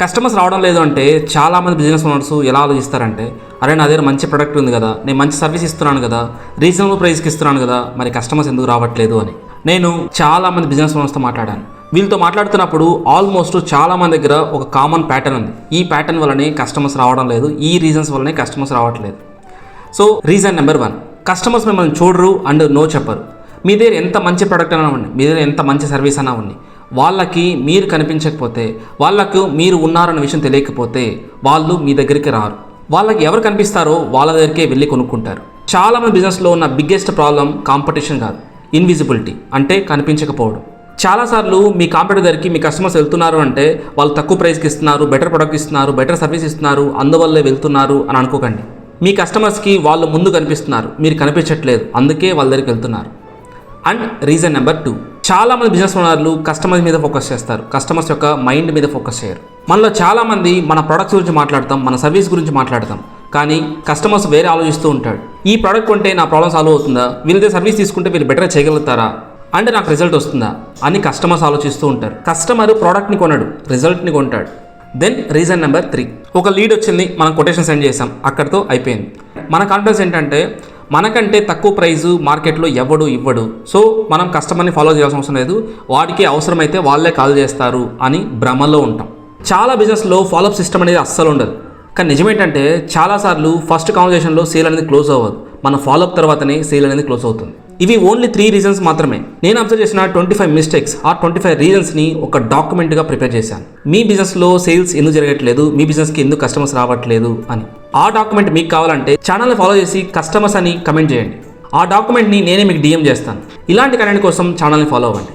Customers రావడం లేదు అంటే చాలామంది బిజినెస్ ఓనర్స్ ఎలా ఆలోచిస్తారంటే, అరే నా దగ్గర మంచి ప్రొడక్ట్ ఉంది కదా, నేను మంచి సర్వీస్ ఇస్తున్నాను కదా, రీజనబుల్ ప్రైస్కి ఇస్తున్నాను కదా, మరి కస్టమర్స్ ఎందుకు రావట్లేదు అని. నేను చాలామంది బిజినెస్ ఓనర్స్తో మాట్లాడాను. వీళ్ళతో మాట్లాడుతున్నప్పుడు ఆల్మోస్ట్ చాలామంది దగ్గర ఒక కామన్ ప్యాటర్న్ ఉంది. ఈ ప్యాటర్న్ వల్లనే కస్టమర్స్ రావడం లేదు, ఈ రీజన్స్ వల్లనే కస్టమర్స్ రావట్లేదు. సో రీజన్ నెంబర్ 1, కస్టమర్స్ మిమ్మల్ని చూడరు అండ్ నో చెప్పరు. మీ దగ్గర ఎంత మంచి ప్రోడక్ట్ అయినా ఉండి, మీ దగ్గర ఎంత మంచి సర్వీస్ అయినా ఉంది, వాళ్ళకి మీరు కనిపించకపోతే, వాళ్ళకు మీరు ఉన్నారన్న విషయం తెలియకపోతే వాళ్ళు మీ దగ్గరికి రారు. వాళ్ళకి ఎవరు కనిపిస్తారో వాళ్ళ దగ్గరికే వెళ్ళి కొనుక్కుంటారు. చాలామంది బిజినెస్లో ఉన్న బిగ్గెస్ట్ ప్రాబ్లం కాంపిటీషన్ కాదు, ఇన్విజిబిలిటీ, అంటే కనిపించకపోవడం. చాలాసార్లు మీ కాంపిటీటర్ దగ్గరికి మీ కస్టమర్స్ వెళ్తున్నారు అంటే వాళ్ళు తక్కువ ప్రైస్కి ఇస్తున్నారు, బెటర్ ప్రొడక్ట్ ఇస్తున్నారు, బెటర్ సర్వీస్ ఇస్తున్నారు, అందువల్లే వెళ్తున్నారు అని అనుకోకండి. మీ కస్టమర్స్కి వాళ్ళు ముందు కనిపిస్తున్నారు, మీరు కనిపించట్లేదు, అందుకే వాళ్ళ దగ్గరికి వెళ్తున్నారు. అండ్ రీజన్ నెంబర్ 2, చాలామంది బిజినెస్ ఓనర్లు కస్టమర్స్ మీద ఫోకస్ చేస్తారు, కస్టమర్స్ యొక్క మైండ్ మీద ఫోకస్ చేయరు. మనలో చాలామంది మన ప్రొడక్ట్స్ గురించి మాట్లాడతాం, మన సర్వీస్ గురించి మాట్లాడతాం, కానీ కస్టమర్స్ వేరే ఆలోచిస్తూ ఉంటాడు. ఈ ప్రోడక్ట్ కొంటే నా ప్రాబ్లం సాల్వ్ అవుతుందా, వీళ్ళదే సర్వీస్ తీసుకుంటే వీళ్ళు బెటర్గా చేయగలుగుతారా, అంటే నాకు రిజల్ట్ వస్తుందా అని కస్టమర్స్ ఆలోచిస్తూ ఉంటారు. కస్టమర్ ప్రోడక్ట్ని కొనడు, రిజల్ట్ని కొంటాడు. దెన్ రీజన్ నెంబర్ 3, ఒక లీడ్ వచ్చింది, మనం కొటేషన్ సెండ్ చేసాం, అక్కడితో అయిపోయింది. మన కాన్ఫిడెన్స్ ఏంటంటే మనకంటే తక్కువ ప్రైజు మార్కెట్లో ఎవడు ఇవ్వడు, సో మనం కస్టమర్ని ఫాలో చేయాల్సిన అవసరం లేదు, వాడికి అవసరమైతే వాళ్ళే కాల్ చేస్తారు అని భ్రమలో ఉంటాం. చాలా బిజినెస్లో ఫాలోఅప్ సిస్టమ్ అనేది అస్సలు ఉండదు. కానీ నిజమేంటంటే చాలాసార్లు ఫస్ట్ కాన్వర్జేషన్లో సేల్ అనేది క్లోజ్ అవ్వదు, మన ఫాలోఅప్ తర్వాతనే సేల్ అనేది క్లోజ్ అవుతుంది. ఇవి ఓన్లీ 3 రీజన్స్ మాత్రమే. నేను అబ్జర్వ్ చేసిన 25 మిస్టేక్స్, ఆ 25 రీజన్స్ని ఒక డాక్యుమెంట్గా ప్రిపేర్ చేశాను. మీ బిజినెస్లో సేల్స్ ఎందుకు జరగట్లేదు, మీ బిజినెస్కి ఎందుకు కస్టమర్స్ రావట్లేదు అని. ఆ డాక్యుమెంట్ మీకు కావాలంటే ఛానల్ని ఫాలో చేసి కస్టమర్స్ అని కమెంట్ చేయండి. ఆ డాక్యుమెంట్ని నేనే మీకు DM చేస్తాను. ఇలాంటి కంటెంట్ కోసం ఛానల్ని ఫాలో అవ్వండి.